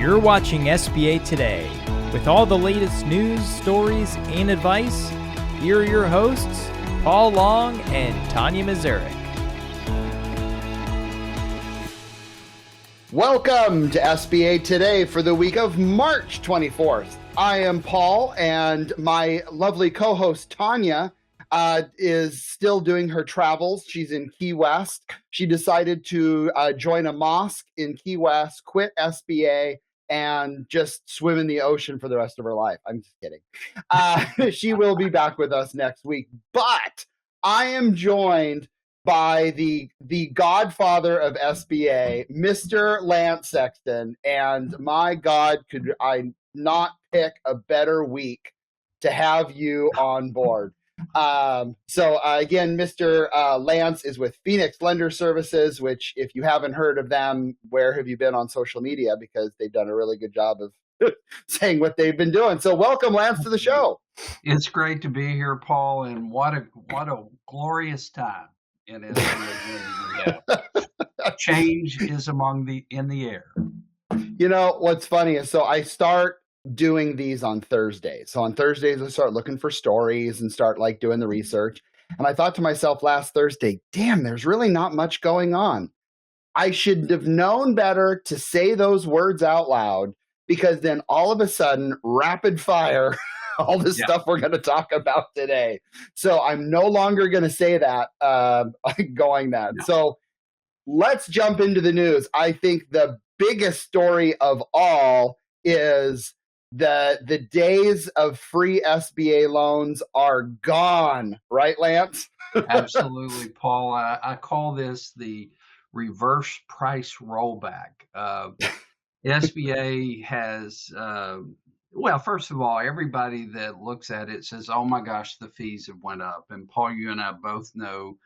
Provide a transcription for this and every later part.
You're watching SBA Today. With all the latest news, stories, and advice, here are your hosts, Paul Long and Tanya Mazurek. Welcome to SBA Today for the week of March 24th. I am Paul, and my lovely co-host Tanya is still doing her travels. She's in Key West. She decided to join a mosque in Key West, quit SBA, and just swim in the ocean for the rest of her life. I'm just kidding. She will be back with us next week. But I am joined by the godfather of SBA, Mr. Lance Sexton. And my God, could I not pick a better week to have you on board. Again, Mr. Lance is with Phoenix Lender Services, which if you haven't heard of them, where have you been on social media? Because they've done a really good job of saying what they've been doing. So welcome, Lance, to the show. It's great to be here, Paul, and what a glorious time in SBA. Change is in the air. You know, what's funny is, so I start doing these on Thursdays. So on Thursdays, I start looking for stories and start doing the research. And I thought to myself last Thursday, damn, there's really not much going on. I should have known better to say those words out loud, because then all of a sudden, rapid fire, all the stuff we're going to talk about today. So I'm no longer going to say that going that. No. So let's jump into the news. I think the biggest story of all is the days of free SBA loans are gone, right, Lance? Absolutely, Paul. I call this the reverse price rollback. SBA has, well, first of all, everybody that looks at it says, oh my gosh, the fees have went up. And Paul, you and I both know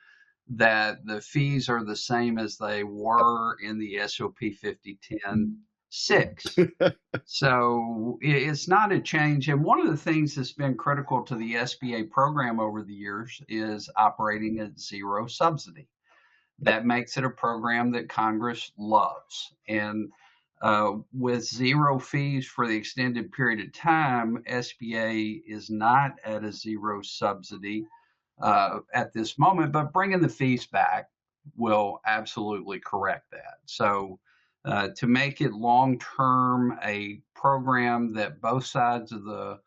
that the fees are the same as they were in the SOP 5010 6. So it's not a change. And one of the things that's been critical to the SBA program over the years is operating at zero subsidy. That makes it a program that Congress loves. And with zero fees for the extended period of time, SBA is not at a zero subsidy at this moment, but bringing the fees back will absolutely correct that. So to make it long-term, a program that both sides of the,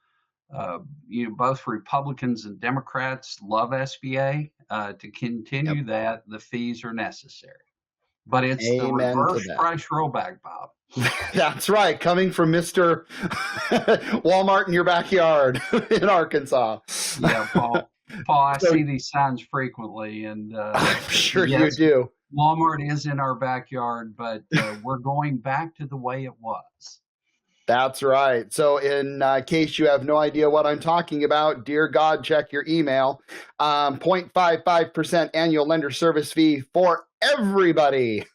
both Republicans and Democrats love SBA, to continue that, the fees are necessary. But it's the reverse price rollback, Bob. That's right. Coming from Mr. Walmart in your backyard in Arkansas. Yeah, Paul, I see these signs frequently, and I'm sure you do. Walmart is in our backyard, but we're going back to the way it was. That's right. So in case you have no idea what I'm talking about, dear God, check your email. 0.55% annual lender service fee for everybody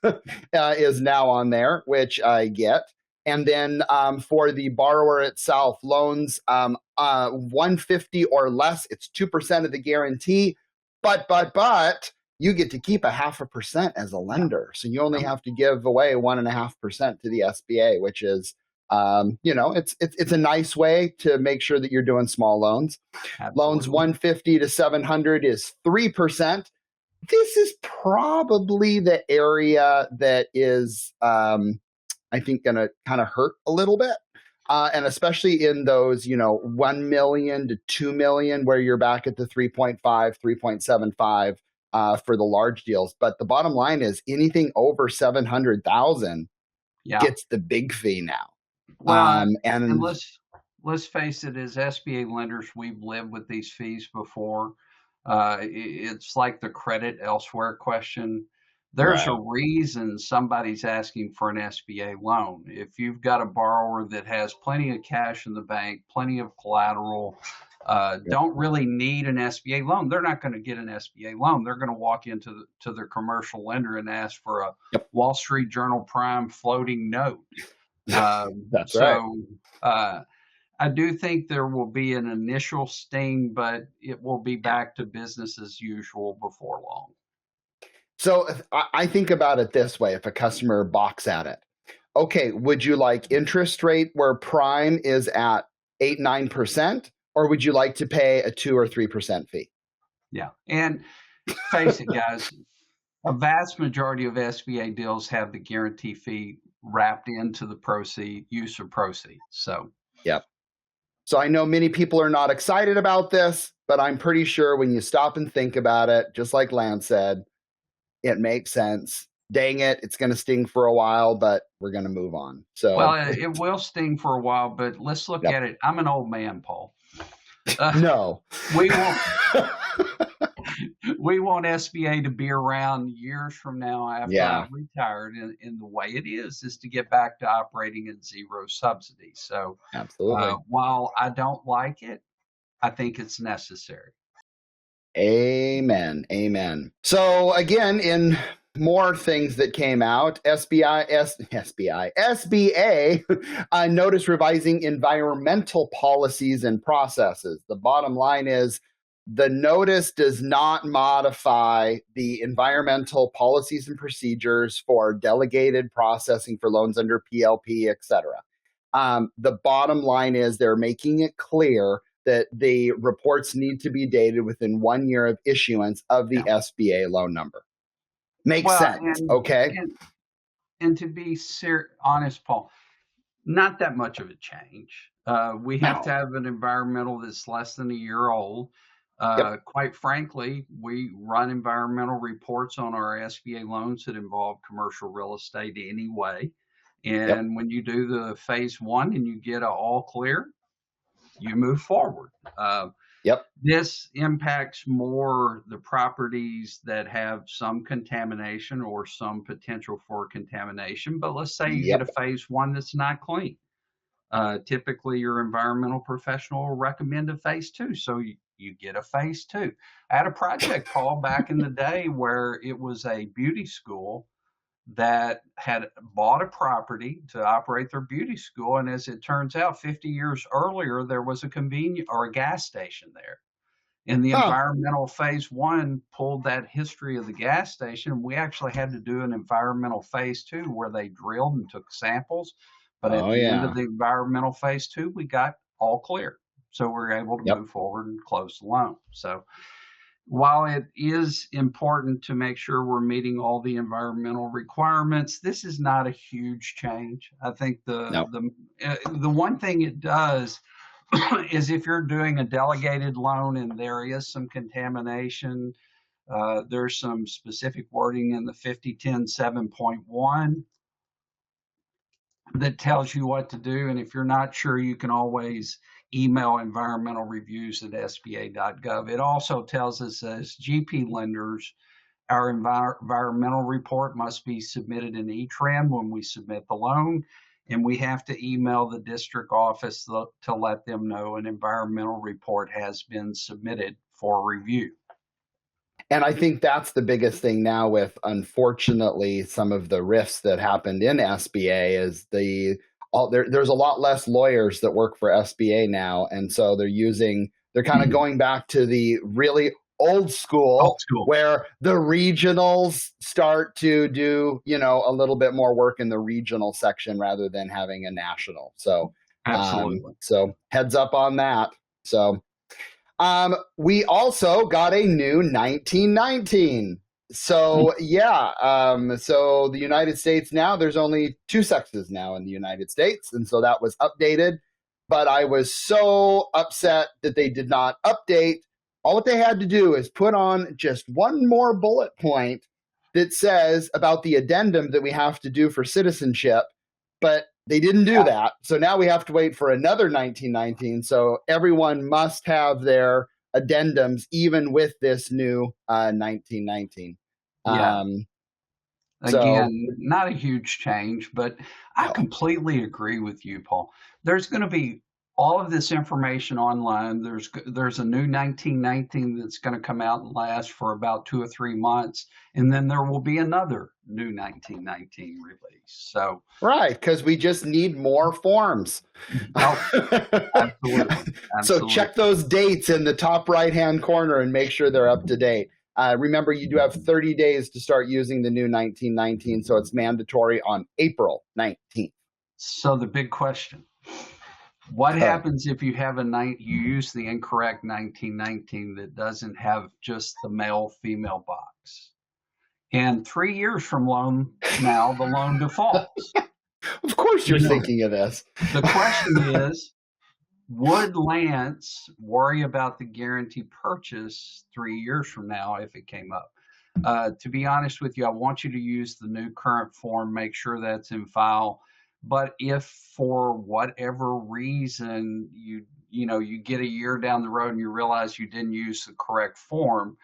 is now on there, which I get. And then for the borrower itself, loans 150 or less, it's 2% of the guarantee. But you get to keep 0.5% as a lender. So you only have to give away 1.5% to the SBA, which is, it's a nice way to make sure that you're doing small loans. Absolutely. Loans 150 to 700 is 3%. This is probably the area that is, I think, going to kind of hurt a little bit. And especially in those, 1 million to 2 million, where you're back at the 3.5, 3.75 for the large deals. But the bottom line is anything over 700,000 gets the big fee now. Well, and let's face it, as SBA lenders, we've lived with these fees before. It's like the credit elsewhere question. There's a reason somebody's asking for an SBA loan. If you've got a borrower that has plenty of cash in the bank, plenty of collateral, don't really need an SBA loan, they're not going to get an SBA loan. They're going to walk into their commercial lender and ask for a Wall Street Journal Prime floating note. That's right. I do think there will be an initial sting, but it will be back to business as usual before long. So I think about it this way: if a customer balks at it, okay, would you like interest rate where prime is at 8-9%, or would you like to pay a 2 or 3% fee? Yeah. And face it, guys, a vast majority of SBA deals have the guarantee fee wrapped into the use of proceeds. So, yep. So I know many people are not excited about this, but I'm pretty sure when you stop and think about it, just like Lance said, it makes sense. Dang it, it's going to sting for a while, but we're going to move on. So, well, it will sting for a while, but let's look at it. I'm an old man, Paul. No. We want SBA to be around years from now after I'm retired, and the way it is to get back to operating at zero subsidy. So, absolutely. While I don't like it, I think it's necessary. Amen. Amen. So again, in more things that came out, SBA notice revising environmental policies and processes. The bottom line is the notice does not modify the environmental policies and procedures for delegated processing for loans under PLP, etc. The bottom line is they're making it clear that the reports need to be dated within 1 year of issuance of the SBA loan number. Makes sense, okay? And to be honest, Paul, not that much of a change. We have to have an environmental that's less than a year old. Quite frankly, we run environmental reports on our SBA loans that involve commercial real estate anyway. And when you do the phase 1 and you get an all clear, you move forward. This impacts more the properties that have some contamination or some potential for contamination. But let's say you get a phase 1 that's not clean. Typically, your environmental professional will recommend a phase 2. So you get a phase 2. I had a project call back in the day where it was a beauty school that had bought a property to operate their beauty school. And as it turns out, 50 years earlier, there was a convenience or a gas station there. And the environmental phase 1 pulled that history of the gas station. We actually had to do an environmental phase 2 where they drilled and took samples. But at the end of the environmental phase 2, we got all clear. So we're able to move forward and close the loan. So while it is important to make sure we're meeting all the environmental requirements, this is not a huge change. I think the one thing it does is if you're doing a delegated loan and there is some contamination, there's some specific wording in the 5010 7.1 that tells you what to do. And if you're not sure, you can always email environmental reviews at sba.gov. It also tells us as GP lenders, our environmental report must be submitted in E-Tran when we submit the loan, and we have to email the district office to let them know an environmental report has been submitted for review. And I think that's the biggest thing now with, unfortunately, some of the rifts that happened in SBA is there's a lot less lawyers that work for SBA now. And so they're kind of going back to the really old school where the regionals start to do, a little bit more work in the regional section rather than having a national. So, absolutely. So heads up on that. So, we also got a new 1919. So so the United States now, there's only 2 sexes now in the United States. And so that was updated, but I was so upset that they did not update. All what they had to do is put on just one more bullet point that says about the addendum that we have to do for citizenship, but they didn't do that. So now we have to wait for another 1919. So everyone must have their addendums, even with this new 1919. Again, not a huge change, but I completely agree with you, Paul. There's going to be all of this information online. There's a new 1919 that's going to come out and last for about 2 or 3 months, and then there will be another new 1919 release. So because we just need more forms. Absolutely. So check those dates in the top right-hand corner and make sure they're up to date. Remember, you do have 30 days to start using the new 1919, so it's mandatory on April 19th. So the big question, what happens if you have you use the incorrect 1919 that doesn't have just the male-female box? And 3 years from now, the loan defaults. Of course you're thinking of this. The question is, would Lance worry about the guaranteed purchase 3 years from now if it came up? To be honest with you, I want you to use the new current form, make sure that's in file. But if for whatever reason you get a year down the road and you realize you didn't use the correct form,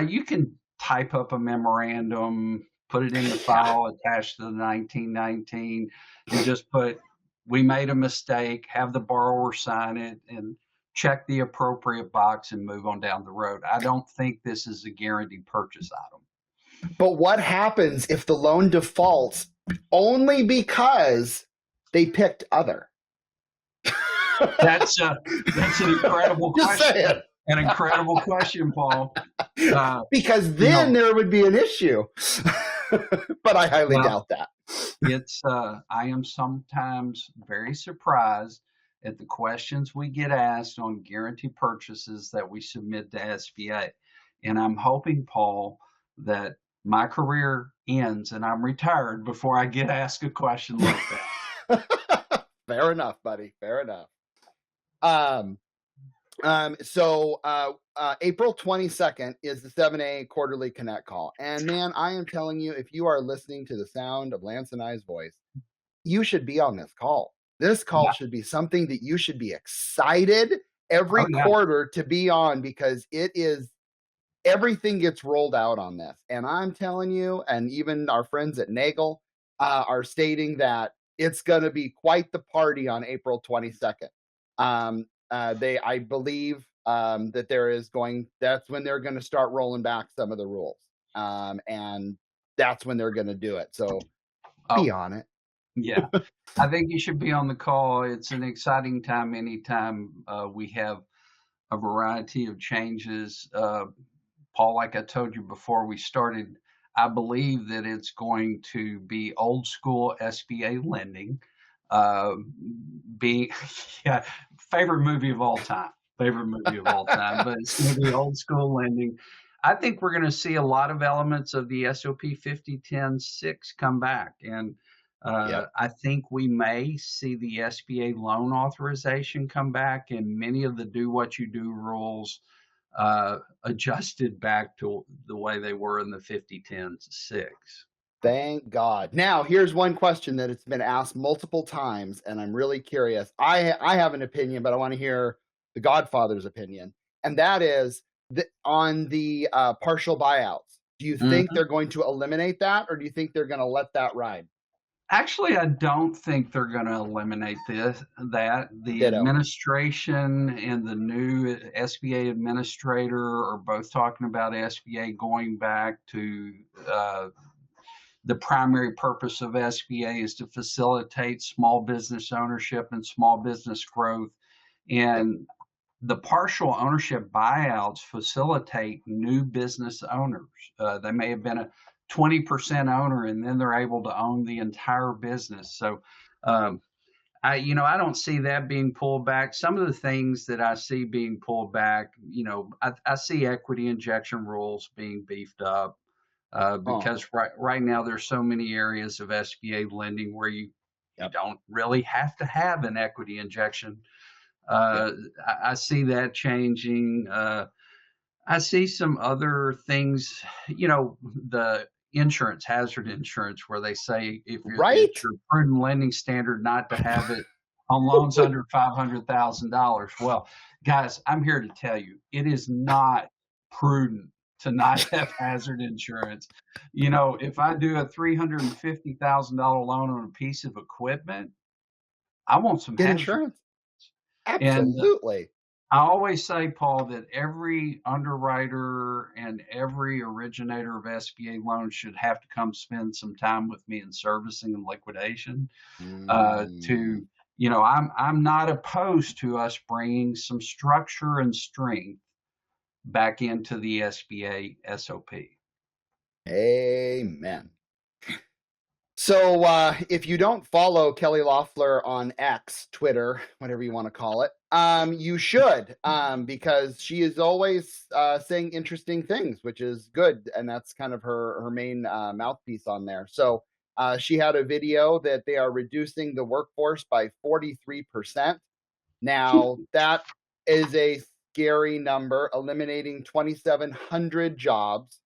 you can type up a memorandum, put it in the file attached to the 1919, and just put, we made a mistake, have the borrower sign it, and check the appropriate box and move on down the road. I don't think this is a guaranteed purchase item. But what happens if the loan defaults only because they picked other? That's an incredible question. An incredible question, Paul. Because then there would be an issue. But I highly doubt that. I am sometimes very surprised at the questions we get asked on guaranteed purchases that we submit to SBA. And I'm hoping, Paul, that my career ends and I'm retired before I get asked a question like that. Fair enough, buddy. Fair enough. April 22nd is the 7A quarterly connect call. And man, I am telling you, if you are listening to the sound of Lance and I's voice, you should be on this call. This call should be something that you should be excited every quarter to be on, because it is, everything gets rolled out on this. And I'm telling you, and even our friends at Nagel are stating that it's going to be quite the party on April 22nd. I believe that that's when they're going to start rolling back some of the rules. And that's when they're going to do it. So be on it. Yeah, I think you should be on the call. It's an exciting time anytime we have a variety of changes. Paul, like I told you before we started, I believe that it's going to be old school SBA lending. Favorite movie of all time, but it's going to be old school lending. I think we're going to see a lot of elements of the SOP 5010-6 come back. And I think we may see the SBA loan authorization come back, and many of the do what you do rules adjusted back to the way they were in the 5010-6. Thank God. Now, here's one question that it's been asked multiple times, and I'm really curious. I have an opinion, but I want to hear the Godfather's opinion. And that is on the partial buyouts. Do you think they're going to eliminate that, or do you think they're going to let that ride? Actually, I don't think they're going to eliminate that. The administration and the new SBA administrator are both talking about SBA going back to the primary purpose of SBA is to facilitate small business ownership and small business growth. And the partial ownership buyouts facilitate new business owners. They may have been a 20% owner, and then they're able to own the entire business. So, I don't see that being pulled back. Some of the things that I see being pulled back, I see equity injection rules being beefed up because right now there's so many areas of SBA lending where you don't really have to have an equity injection. I see that changing. I see some other things, the insurance, hazard insurance, where they say if it's your prudent lending standard not to have it on loans under $500,000. Well, guys, I'm here to tell you, it is not prudent to not have hazard insurance. If I do a $350,000 loan on a piece of equipment, I want some insurance. Absolutely. And, I always say, Paul, that every underwriter and every originator of SBA loans should have to come spend some time with me in servicing and liquidation. I'm not opposed to us bringing some structure and strength, back into the SBA SOP. Amen. So if you don't follow Kelly Loeffler on X, Twitter, whatever you want to call it, you should, because she is always saying interesting things, which is good. And that's kind of her main mouthpiece on there. So she had a video that they are reducing the workforce by 43%. Now, that is a scary number, eliminating 2,700 jobs,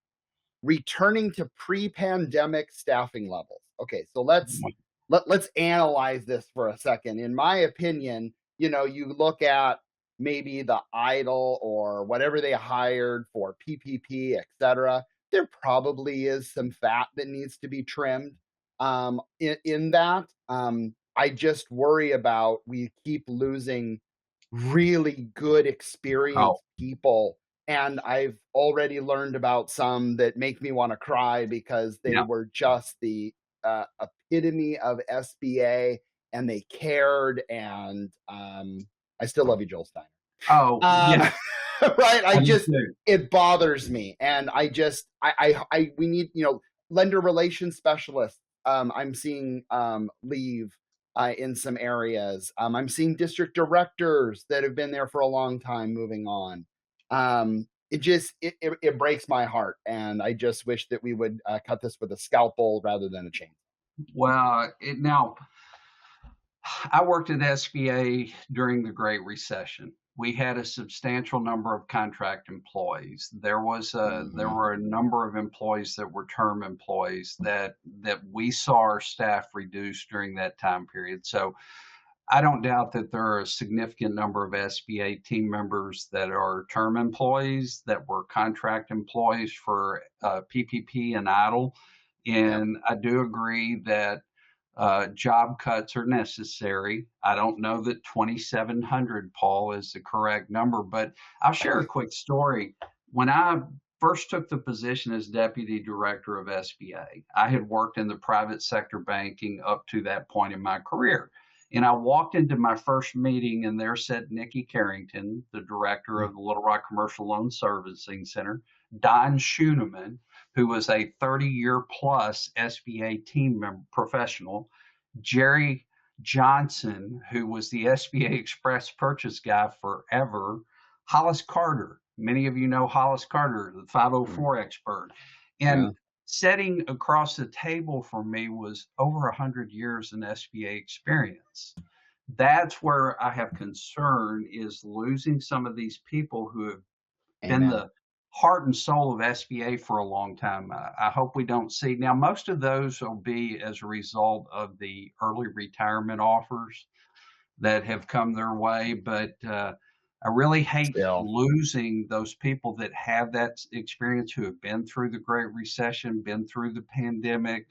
returning to pre-pandemic staffing levels. Okay, so let's analyze this for a second. In my opinion, you look at maybe the idle or whatever they hired for PPP, etc. There probably is some fat that needs to be trimmed in that. I just worry about we keep losing really good experienced people. And I've already learned about some that make me want to cry because they were just the epitome of SBA, and they cared. And I still love you, Joel Steiner. Oh, yeah. Right. It bothers me. And we need, lender relations specialists. I'm seeing leave in some areas. I'm seeing district directors that have been there for a long time moving on. It breaks my heart, and I just wish that we would cut this with a scalpel rather than a chain. Well, now I worked at SBA during the Great Recession. We had a substantial number of contract employees. There were a number of employees that were term employees that we saw our staff reduce during that time period. So I don't doubt that there are a significant number of SBA team members that are term employees that were contract employees for PPP and idle. And I do agree that job cuts are necessary. I don't know that 2,700, Paul, is the correct number, but I'll share a quick story. When I first took the position as deputy director of SBA, I had worked in the private sector banking up to that point in my career. And I walked into my first meeting, and there sat Nikki Carrington, the director of the Little Rock Commercial Loan Servicing Center, Don Schooneman, who was a 30-year plus SBA team member professional, Jerry Johnson, who was the SBA Express Purchase guy forever, Hollis Carter. Many of you know Hollis Carter, the 504 expert. And sitting across the table from me was over 100 years in SBA experience. That's where I have concern, is losing some of these people who have been the heart and soul of SBA for a long time. I hope we don't see. Now, most of those will be as a result of the early retirement offers that have come their way, but I really hate losing those people that have that experience, who have been through the Great Recession, been through the pandemic,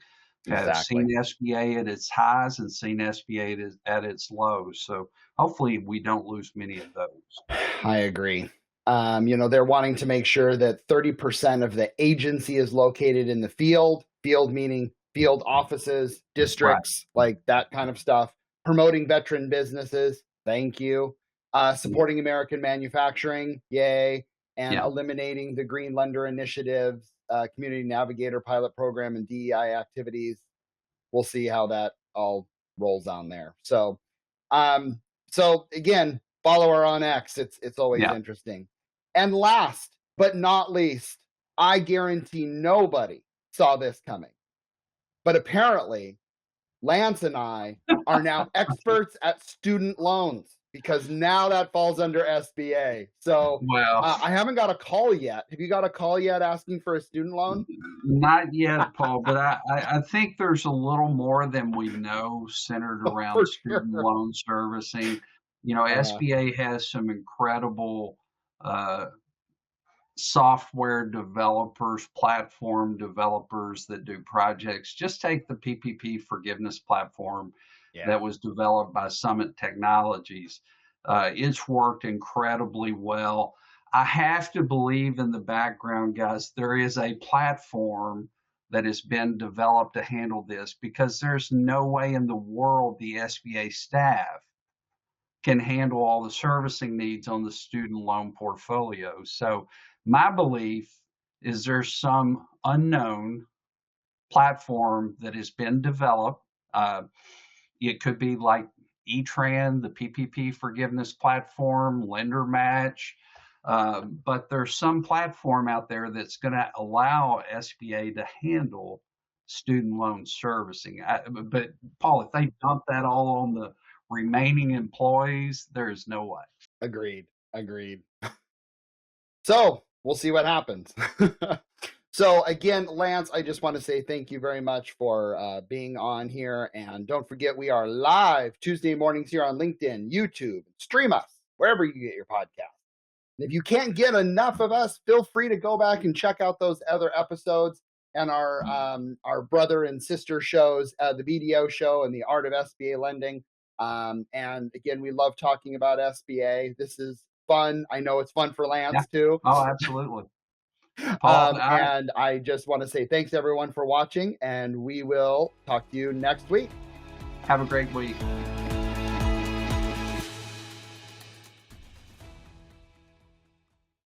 have seen SBA at its highs and seen SBA at its lows. So hopefully we don't lose many of those. I agree. They're wanting to make sure that 30% of the agency is located in the field meaning field offices, districts, like that kind of stuff. Promoting veteran businesses. Thank you. Supporting American manufacturing, yay, and eliminating the Green Lender Initiatives, Community Navigator pilot program, and DEI activities. We'll see how that all rolls on there. So again, follow her on X. It's always interesting. And last but not least, I guarantee nobody saw this coming, but apparently Lance and I are now experts at student loans, because now that falls under SBA. So I haven't got a call yet. Have you got a call yet asking for a student loan? Not yet, Paul, but I think there's a little more than we know centered around student loan servicing. SBA has some incredible software developers, platform developers that do projects. Just take the PPP forgiveness platform that was developed by Summit Technologies. It's worked incredibly well. I have to believe in the background, guys, there is a platform that has been developed to handle this, because there's no way in the world the SBA staff can handle all the servicing needs on the student loan portfolio. So My belief is there's some unknown platform that has been developed. It could be like ETRAN, the PPP forgiveness platform, Lender Match, but there's some platform out there that's going to allow SBA to handle student loan servicing. But Paul, if they dump that all on the remaining employees, there is no way. Agreed. So we'll see what happens. So again, Lance, I just want to say thank you very much for being on here. And don't forget, we are live Tuesday mornings here on LinkedIn, YouTube. Stream us wherever you get your podcast. And if you can't get enough of us, feel free to go back and check out those other episodes and our brother and sister shows, the BDO show and the Art of SBA Lending. And again, we love talking about SBA. This is fun. I know it's fun for Lance too. Oh, absolutely. Paul, and I just want to say thanks everyone for watching, and we will talk to you next week. Have a great week.